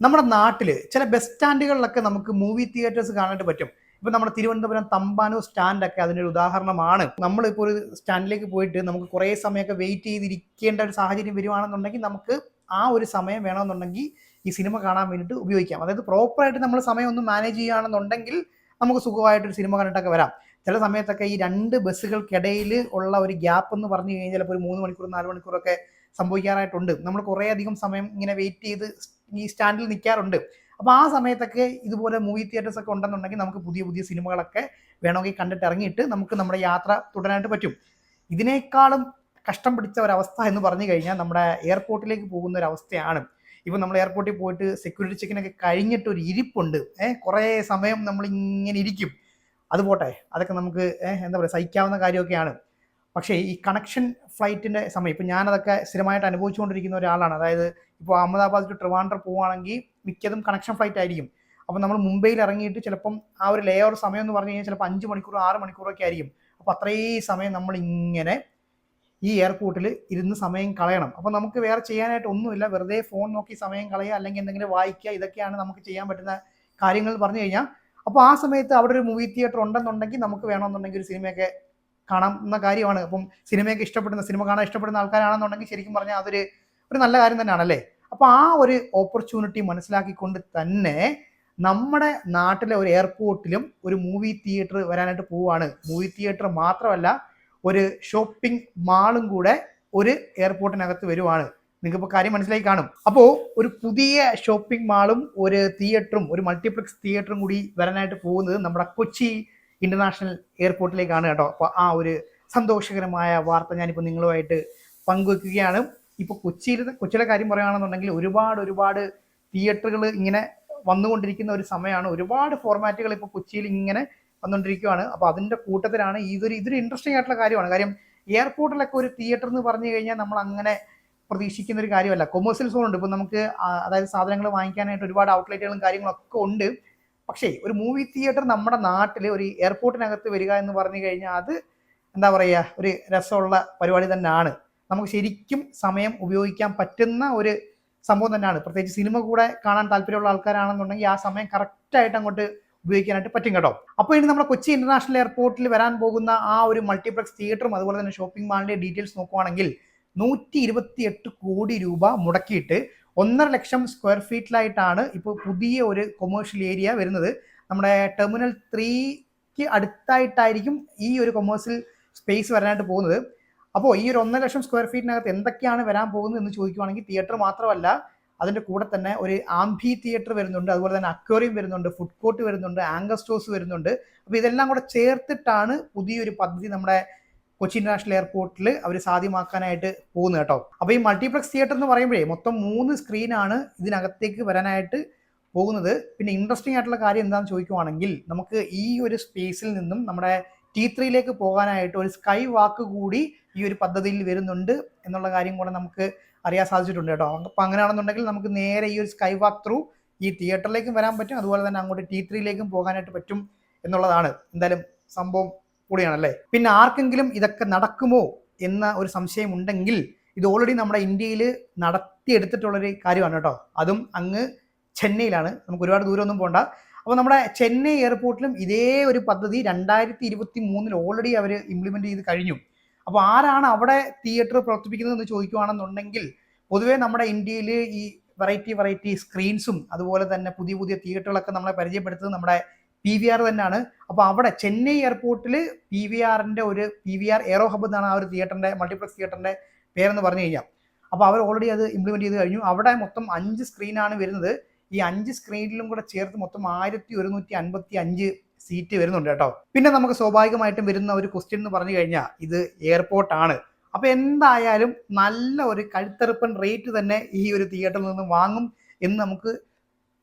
നമ്മുടെ നാട്ടിൽ ചില ബസ് സ്റ്റാൻഡുകളിലൊക്കെ നമുക്ക് മൂവി തിയേറ്റേഴ്സ് കാണാനായിട്ട് പറ്റും. ഇപ്പൊ നമ്മുടെ തിരുവനന്തപുരം തമ്പാനൂർ സ്റ്റാൻഡൊക്കെ അതിനൊരു ഉദാഹരണമാണ്. നമ്മളിപ്പോൾ ഒരു സ്റ്റാൻഡിലേക്ക് പോയിട്ട് നമുക്ക് കുറേ സമയമൊക്കെ വെയിറ്റ് ചെയ്തിരിക്കേണ്ട ഒരു സാഹചര്യം വരുവാണെന്നുണ്ടെങ്കിൽ നമുക്ക് ആ ഒരു സമയം വേണമെന്നുണ്ടെങ്കിൽ ഈ സിനിമ കാണാൻ വേണ്ടിയിട്ട് ഉപയോഗിക്കാം. അതായത് പ്രോപ്പറായിട്ട് നമ്മൾ സമയം ഒന്ന് മാനേജ് ചെയ്യുകയാണെന്നുണ്ടെങ്കിൽ നമുക്ക് സുഖമായിട്ടൊരു സിനിമ കണ്ടിട്ടൊക്കെ വരാം. ചില സമയത്തൊക്കെ ഈ രണ്ട് ബസ്സുകൾക്കിടയിൽ ഉള്ള ഒരു ഗ്യാപ്പ് എന്ന് പറഞ്ഞു കഴിഞ്ഞാൽ ചിലപ്പോൾ ഒരു 3 മണിക്കൂർ 4 മണിക്കൂറൊക്കെ സംഭവിക്കാറായിട്ടുണ്ട്. നമ്മൾ കുറേ അധികം സമയം ഇങ്ങനെ വെയിറ്റ് ചെയ്ത് ഈ സ്റ്റാൻഡിൽ നിൽക്കാറുണ്ട്. അപ്പോൾ ആ സമയത്തൊക്കെ ഇതുപോലെ മൂവി തിയേറ്റേഴ്സ് ഒക്കെ ഉണ്ടെന്നുണ്ടെങ്കിൽ നമുക്ക് പുതിയ പുതിയ സിനിമകളൊക്കെ വേണമെങ്കിൽ കണ്ടിട്ട് ഇറങ്ങിയിട്ട് നമുക്ക് നമ്മുടെ യാത്ര തുടരാനായിട്ട് പറ്റും. ഇതിനേക്കാളും കഷ്ടം പിടിച്ച ഒരവസ്ഥ എന്ന് പറഞ്ഞു കഴിഞ്ഞാൽ നമ്മുടെ എയർപോർട്ടിലേക്ക് പോകുന്ന ഒരു അവസ്ഥയാണ്. ഇപ്പം നമ്മൾ എയർപോർട്ടിൽ പോയിട്ട് സെക്യൂരിറ്റി ചെക്കിനൊക്കെ കഴിഞ്ഞിട്ട് ഒരു ഇരിപ്പുണ്ട്. കുറേ സമയം നമ്മൾ ഇങ്ങനെ ഇരിക്കും. അത് പോട്ടെ, അതൊക്കെ നമുക്ക് എന്താ പറയുക, സഹിക്കാവുന്ന കാര്യമൊക്കെയാണ്. പക്ഷേ ഈ കണക്ഷൻ ഫ്ലൈറ്റിൻ്റെ സമയം ഇപ്പം ഞാനതൊക്കെ സ്ഥിരമായിട്ട് അനുഭവിച്ചുകൊണ്ടിരിക്കുന്ന ഒരാളാണ്. അതായത് ഇപ്പോൾ അഹമ്മദാബാദ് ടു ട്രിവാൻഡ്രം പോവുകയാണെങ്കിൽ മിക്കതും കണക്ഷൻ ഫ്ലൈറ്റ് ആയിരിക്കും. അപ്പോൾ നമ്മൾ മുംബൈയിൽ ഇറങ്ങിയിട്ട് ചിലപ്പം ആ ഒരു ലേ ഓവർ സമയം എന്ന് പറഞ്ഞു കഴിഞ്ഞാൽ ചിലപ്പോൾ 5 മണിക്കൂർ 6 മണിക്കൂറൊക്കെ ആയിരിക്കും. അപ്പോൾ അത്രയും സമയം നമ്മൾ ഇങ്ങനെ ഈ എയർപോർട്ടിൽ ഇരുന്ന് സമയം കളയണം. അപ്പോൾ നമുക്ക് വേറെ ചെയ്യാനായിട്ട് ഒന്നുമില്ല, വെറുതെ ഫോൺ നോക്കി സമയം കളയുക, അല്ലെങ്കിൽ എന്തെങ്കിലും വായിക്കുക. ഇതൊക്കെയാണ് നമുക്ക് ചെയ്യാൻ പറ്റുന്ന കാര്യങ്ങൾ പറഞ്ഞു കഴിഞ്ഞാൽ. അപ്പോൾ ആ സമയത്ത് അവിടെ ഒരു മൂവി തിയേറ്റർ ഉണ്ടെന്നുണ്ടെങ്കിൽ നമുക്ക് വേണമെന്നുണ്ടെങ്കിൽ ഒരു സിനിമയൊക്കെ കാണാവുന്ന കാര്യമാണ്. അപ്പം സിനിമയൊക്കെ ഇഷ്ടപ്പെടുന്ന, സിനിമ കാണാൻ ഇഷ്ടപ്പെടുന്ന ആൾക്കാരാണെന്നുണ്ടെങ്കിൽ ശരിക്കും പറഞ്ഞാൽ ഒരു നല്ല കാര്യം തന്നെയാണല്ലേ. അപ്പോൾ ആ ഒരു ഓപ്പർച്യൂണിറ്റി മനസ്സിലാക്കിക്കൊണ്ട് തന്നെ നമ്മുടെ നാട്ടിലെ ഒരു എയർപോർട്ടിലും ഒരു മൂവി തിയേറ്റർ വരാനായിട്ട് പോവുകയാണ്. മൂവി തിയേറ്റർ മാത്രമല്ല, ഒരു ഷോപ്പിംഗ് മാളും കൂടെ ഒരു എയർപോർട്ടിനകത്ത് വരുവാണ്. നിങ്ങൾക്കിപ്പോൾ കാര്യം മനസ്സിലായി കാണും. അപ്പോൾ ഒരു പുതിയ ഷോപ്പിംഗ് മാളും ഒരു തിയേറ്ററും, ഒരു മൾട്ടിപ്ലക്സ് തിയേറ്ററും കൂടി വരാനായിട്ട് പോകുന്നത് നമ്മുടെ കൊച്ചി ഇന്റർനാഷണൽ എയർപോർട്ടിലേക്കാണ് കേട്ടോ. അപ്പോൾ ആ ഒരു സന്തോഷകരമായ വാർത്ത ഞാനിപ്പോൾ നിങ്ങളുമായിട്ട് പങ്കുവെക്കുകയാണ്. ഇപ്പോൾ കൊച്ചിയിലെ കാര്യം പറയുകയാണെന്നുണ്ടെങ്കിൽ ഒരുപാട് തിയേറ്ററുകൾ ഇങ്ങനെ വന്നുകൊണ്ടിരിക്കുന്ന ഒരു സമയമാണ്. ഒരുപാട് ഫോർമാറ്റുകൾ ഇപ്പോൾ കൊച്ചിയിൽ ഇങ്ങനെ വന്നുകൊണ്ടിരിക്കുകയാണ്. അപ്പോൾ അതിൻ്റെ കൂട്ടത്തിലാണ് ഇതൊരു ഇൻട്രസ്റ്റിംഗ് ആയിട്ടുള്ള കാര്യമാണ്. കാര്യം എയർപോർട്ടിലൊക്കെ ഒരു തിയേറ്റർ എന്ന് പറഞ്ഞു കഴിഞ്ഞാൽ നമ്മൾ അങ്ങനെ പ്രതീക്ഷിക്കുന്ന ഒരു കാര്യമല്ല. കൊമേഴ്സ്യൽ സോൺ ഉണ്ട്. ഇപ്പോൾ നമുക്ക് അതായത് സാധനങ്ങൾ വാങ്ങിക്കാനായിട്ട് ഒരുപാട് ഔട്ട്ലെറ്റുകളും കാര്യങ്ങളൊക്കെ ഉണ്ട്. പക്ഷേ ഒരു മൂവി തിയേറ്റർ നമ്മുടെ നാട്ടിൽ ഒരു എയർപോർട്ടിനകത്ത് വരിക എന്ന് പറഞ്ഞു കഴിഞ്ഞാൽ അത് എന്താ പറയുക, ഒരു രസമുള്ള പരിപാടി തന്നെയാണ്. നമുക്ക് ശരിക്കും സമയം ഉപയോഗിക്കാൻ പറ്റുന്ന ഒരു സംഭവം തന്നെയാണ്. പ്രത്യേകിച്ച് സിനിമ കൂടെ കാണാൻ താല്പര്യമുള്ള ആൾക്കാരാണെന്നുണ്ടെങ്കിൽ ആ സമയം കറക്റ്റായിട്ട് അങ്ങോട്ട് ഉപയോഗിക്കാനായിട്ട് പറ്റും കേട്ടോ. അപ്പോൾ ഇനി നമ്മുടെ കൊച്ചി ഇന്റർനാഷണൽ എയർപോർട്ടിൽ വരാൻ പോകുന്ന ആ ഒരു മൾട്ടിപ്ലക്സ് തിയേറ്ററും അതുപോലെ തന്നെ ഷോപ്പിംഗ് മാളിൻ്റെ ഡീറ്റെയിൽസ് നോക്കുവാണെങ്കിൽ 128 കോടി രൂപ മുടക്കിയിട്ട് 1.5 ലക്ഷം സ്ക്വയർ ഫീറ്റിലായിട്ടാണ് ഇപ്പോൾ പുതിയ ഒരു കൊമേഴ്ഷ്യൽ ഏരിയ വരുന്നത്. നമ്മുടെ ടെർമിനൽ 3ക്ക് അടുത്തായിട്ടായിരിക്കും ഈ ഒരു കൊമേഴ്സ്യൽ സ്പേസ് വരാനായിട്ട് പോകുന്നത്. അപ്പോൾ ഈ ഒരു 1.5 ലക്ഷം സ്ക്വയർ ഫീറ്റിനകത്ത് എന്തൊക്കെയാണ് വരാൻ പോകുന്നത് എന്ന് ചോദിക്കുവാണെങ്കിൽ തിയേറ്റർ മാത്രമല്ല, അതിൻ്റെ കൂടെ തന്നെ ഒരു ആംഫി തിയേറ്റർ വരുന്നുണ്ട്, അതുപോലെ തന്നെ അക്വേറിയം വരുന്നുണ്ട്, ഫുഡ് കോർട്ട് വരുന്നുണ്ട്, ആങ്കർ സ്റ്റോഴ്സ് വരുന്നുണ്ട്. അപ്പോൾ ഇതെല്ലാം കൂടെ ചേർത്തിട്ടാണ് പുതിയൊരു പദ്ധതി നമ്മുടെ കൊച്ചി ഇന്റർനാഷണൽ എയർപോർട്ടിൽ അവർ സാധ്യമാക്കാനായിട്ട് പോകുന്നത് കേട്ടോ. അപ്പോൾ ഈ മൾട്ടിപ്ലക്സ് തിയേറ്റർ എന്ന് പറയുമ്പോഴേ മൊത്തം 3 സ്ക്രീനാണ് ഇതിനകത്തേക്ക് വരാനായിട്ട് പോകുന്നത്. പിന്നെ ഇൻട്രസ്റ്റിംഗ് ആയിട്ടുള്ള കാര്യം എന്താണെന്ന് ചോദിക്കുവാണെങ്കിൽ നമുക്ക് ഈ ഒരു സ്പേസിൽ നിന്നും നമ്മുടെ T3യിലേക്ക് പോകാനായിട്ട് ഒരു സ്കൈ വാക്ക് കൂടി ഈ ഒരു പദ്ധതിയിൽ വരുന്നുണ്ട് എന്നുള്ള കാര്യം കൂടെ നമുക്ക് അറിയാൻ സാധിച്ചിട്ടുണ്ട് കേട്ടോ. അപ്പോൾ അങ്ങനെയാണെന്നുണ്ടെങ്കിൽ നമുക്ക് നേരെ ഈ ഒരു സ്കൈ വാക്ക് ത്രൂ ഈ തിയേറ്ററിലേക്കും വരാൻ പറ്റും, അതുപോലെ തന്നെ അങ്ങോട്ട് T3യിലേക്കും പോകാനായിട്ട് പറ്റും എന്നുള്ളതാണ്. എന്തായാലും സംഭവം കൂടിയാണല്ലേ. പിന്നെ ആർക്കെങ്കിലും ഇതൊക്കെ നടക്കുമോ എന്ന ഒരു സംശയം ഉണ്ടെങ്കിൽ ഇത് ഓൾറെഡി നമ്മുടെ ഇന്ത്യയിൽ നടത്തിയെടുത്തിട്ടുള്ളൊരു കാര്യമാണ് കേട്ടോ. അതും അങ്ങ് ചെന്നൈയിലാണ്. നമുക്ക് ഒരുപാട് ദൂരമൊന്നും പോകണ്ട. അപ്പോൾ നമ്മുടെ ചെന്നൈ എയർപോർട്ടിലും ഇതേ ഒരു പദ്ധതി 2023 ഓൾറെഡി അവർ ഇംപ്ലിമെൻറ്റ് ചെയ്ത് കഴിഞ്ഞു. അപ്പോൾ ആരാണ് അവിടെ തിയേറ്റർ പ്രവർത്തിപ്പിക്കുന്നതെന്ന് ചോദിക്കുകയാണെന്നുണ്ടെങ്കിൽ പൊതുവേ നമ്മുടെ ഇന്ത്യയിൽ ഈ വെറൈറ്റി സ്ക്രീൻസും അതുപോലെ തന്നെ പുതിയ തിയേറ്ററുകളൊക്കെ നമ്മളെ പരിചയപ്പെടുത്തുന്നത് നമ്മുടെ PVR തന്നെയാണ്. അപ്പോൾ അവിടെ ചെന്നൈ എയർപോർട്ടിൽ PVRൻ്റെ ഒരു PVR എയറോ ഹബ് എന്നാണ് ആ ഒരു തിയേറ്ററിൻ്റെ, മൾട്ടിപ്ലക്സ് തിയേറ്ററിൻ്റെ പേരെന്ന് പറഞ്ഞു കഴിഞ്ഞാൽ. അപ്പോൾ അവർ ഓൾറെഡി അത് ഇംപ്ലിമെൻറ്റ് ചെയ്ത് കഴിഞ്ഞു. അവിടെ മൊത്തം 5 സ്ക്രീനാണ് വരുന്നത്. ഈ 5 സ്ക്രീനിലും കൂടെ ചേർത്ത് മൊത്തം 1155 സീറ്റ് വരുന്നുണ്ട് കേട്ടോ. പിന്നെ നമുക്ക് സ്വാഭാവികമായിട്ടും വരുന്ന ഒരു ക്വസ്റ്റ്യൻ എന്ന് പറഞ്ഞു കഴിഞ്ഞാൽ ഇത് എയർപോർട്ടാണ്. അപ്പോൾ എന്തായാലും നല്ല ഒരു കഴുത്തറുപ്പൻ റേറ്റ് തന്നെ ഈ ഒരു തിയേറ്ററിൽ നിന്ന് വാങ്ങും എന്ന് നമുക്ക്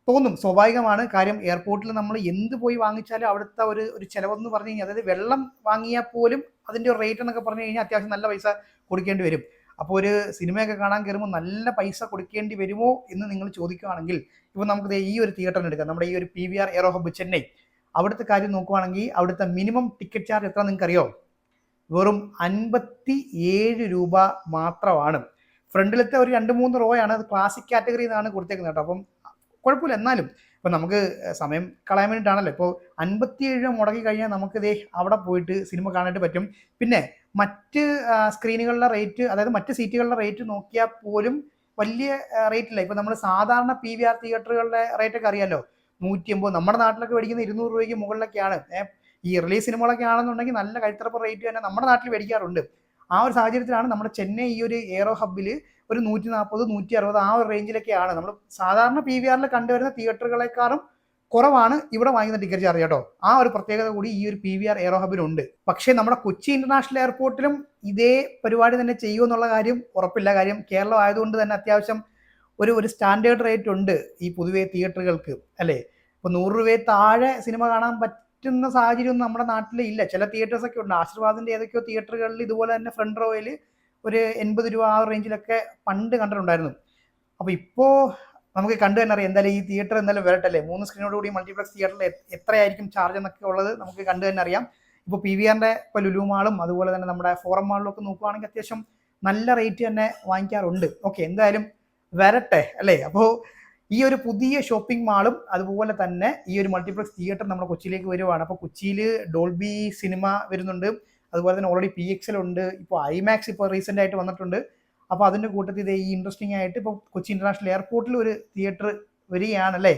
തോന്നും. സ്വാഭാവികമാണ്. കാര്യം എയർപോർട്ടിൽ നമ്മൾ എന്ത് പോയി വാങ്ങിച്ചാലും അവിടുത്തെ ഒരു ചിലവെന്ന് പറഞ്ഞു കഴിഞ്ഞാൽ, അതായത് വെള്ളം വാങ്ങിയാൽ പോലും അതിൻ്റെ ഒരു റേറ്റ് എന്നൊക്കെ പറഞ്ഞു കഴിഞ്ഞാൽ അത്യാവശ്യം നല്ല പൈസ കൊടുക്കേണ്ടി വരും. അപ്പോൾ ഒരു സിനിമയൊക്കെ കാണാൻ കയറുമ്പോൾ നല്ല പൈസ കൊടുക്കേണ്ടി വരുമോ എന്ന് നിങ്ങൾ ചോദിക്കുകയാണെങ്കിൽ ഇപ്പോൾ നമുക്ക് ഈ ഒരു തിയേറ്ററിന് എടുക്കാം. നമ്മുടെ ഈ ഒരു PVR എയറോ ഹബ് ചെന്നൈ, അവിടുത്തെ കാര്യം നോക്കുവാണെങ്കിൽ അവിടുത്തെ മിനിമം ടിക്കറ്റ് ചാർജ് എത്ര നിങ്ങൾക്ക് അറിയോ? വെറും 57 രൂപ മാത്രമാണ്. ഫ്രണ്ടിലത്തെ ഒരു 2-3 റോയാണ്, അത് ക്ലാസിക് കാറ്റഗറി എന്നാണ് കൊടുത്തേക്കുന്നത് കേട്ടോ. അപ്പം കുഴപ്പമില്ല. എന്നാലും ഇപ്പം നമുക്ക് സമയം കളയാൻ വേണ്ടിയിട്ടാണല്ലോ. ഇപ്പോൾ 57 രൂപ മുടക്കി കഴിഞ്ഞാൽ നമുക്കിതേ അവിടെ പോയിട്ട് സിനിമ കാണാനായിട്ട് പറ്റും. പിന്നെ മറ്റ് സ്ക്രീനുകളുടെ റേറ്റ്, അതായത് മറ്റ് സീറ്റുകളുടെ റേറ്റ് നോക്കിയാൽ പോലും വലിയ റേറ്റില്ല. ഇപ്പം നമ്മൾ സാധാരണ PVR തിയേറ്ററുകളുടെ റേറ്റൊക്കെ അറിയാമല്ലോ, 180. നമ്മുടെ നാട്ടിലൊക്കെ മേടിക്കുന്ന 200 രൂപയ്ക്ക് മുകളിലൊക്കെയാണ്. ഈ റിലീസ് സിനിമകളൊക്കെ ആണെന്നുണ്ടെങ്കിൽ നല്ല കഴുത്തറപ്പ് റേറ്റ് തന്നെ നമ്മുടെ നാട്ടിൽ മേടിക്കാറുണ്ട്. ആ ഒരു സാഹചര്യത്തിലാണ് നമ്മുടെ ചെന്നൈ ഈ ഒരു എയ്റോ ഹബ്ബിൽ ഒരു 140, 160 ആ ഒരു റേഞ്ചിലൊക്കെയാണ് നമ്മൾ സാധാരണ PVRൽ കണ്ടുവരുന്ന തിയേറ്ററുകളെക്കാളും കുറവാണ് ഇവിടെ വാങ്ങുന്ന ടിക്കറ്റ് ചാർജ് കേട്ടോ. ആ ഒരു പ്രത്യേകത കൂടി ഈ ഒരു PVR എയ്റോ ഹബിനുണ്ട്. പക്ഷേ നമ്മുടെ കൊച്ചി ഇന്റർനാഷണൽ എയർപോർട്ടിലും ഇതേ പരിപാടി തന്നെ ചെയ്യുമെന്നുള്ള കാര്യം ഉറപ്പില്ല. കാര്യം കേരളം ആയതുകൊണ്ട് തന്നെ അത്യാവശ്യം ഒരു സ്റ്റാൻഡേർഡ് റേറ്റ് ഉണ്ട് ഈ പൊതുവേ തിയേറ്ററുകൾക്ക്, അല്ലേ? ഇപ്പോൾ 100 രൂപയിൽ താഴെ സിനിമ കാണാൻ പറ്റുന്ന സാഹചര്യമൊന്നും നമ്മുടെ നാട്ടിൽ ഇല്ല. ചില തിയേറ്റേഴ്സൊക്കെ ഉണ്ട്. ആശീർവാദിൻ്റെ ഏതൊക്കെയോ തിയേറ്ററുകളിൽ ഇതുപോലെ തന്നെ ഫ്രണ്ട് റോയിൽ ഒരു 80 രൂപ ആ റേഞ്ചിലൊക്കെ പണ്ട് കണ്ടിട്ടുണ്ടായിരുന്നു. അപ്പോൾ ഇപ്പോൾ നമുക്ക് കണ്ടു തന്നെ അറിയാം എന്തായാലും ഈ തിയേറ്റർ എന്തായാലും വരട്ടല്ലേ. 3 സ്ക്രീനോട് കൂടി മൾട്ടിപ്ലക്സ് തിയേറ്ററിൽ എത്രയായിരിക്കും ചാർജ് എന്നൊക്കെ ഉള്ളത് നമുക്ക് കണ്ടു തന്നെ അറിയാം. ഇപ്പോൾ PVRൻ്റെ ഇപ്പോൾ ലുലു മാളും അതുപോലെ തന്നെ നമ്മുടെ ഫോറം മാളിലും ഒക്കെ നോക്കുകയാണെങ്കിൽ അത്യാവശ്യം നല്ല റേറ്റ് തന്നെ വാങ്ങിക്കാറുണ്ട്. ഓക്കെ, എന്തായാലും വരട്ടെ, അല്ലേ? അപ്പോൾ ഈ ഒരു പുതിയ ഷോപ്പിംഗ് മാളും അതുപോലെ തന്നെ ഈ ഒരു മൾട്ടിപ്ലക്സ് തിയേറ്റർ നമ്മുടെ കൊച്ചിയിലേക്ക് വരുവാണ്. അപ്പോൾ കൊച്ചിയിൽ ഡോൾബി സിനിമ വരുന്നുണ്ട്, അതുപോലെ തന്നെ ഓൾറെഡി PXL ഉണ്ട്, ഇപ്പോൾ IMAX ഇപ്പോൾ റീസെൻ്റ് ആയിട്ട് വന്നിട്ടുണ്ട്. അപ്പോൾ അതിൻ്റെ കൂട്ടത്തിൽ ഈ ഇൻട്രസ്റ്റിംഗ് ആയിട്ട് ഇപ്പോൾ കൊച്ചി ഇന്റർനാഷണൽ എയർപോർട്ടിൽ ഒരു തിയേറ്റർ വരികയാണല്ലേ.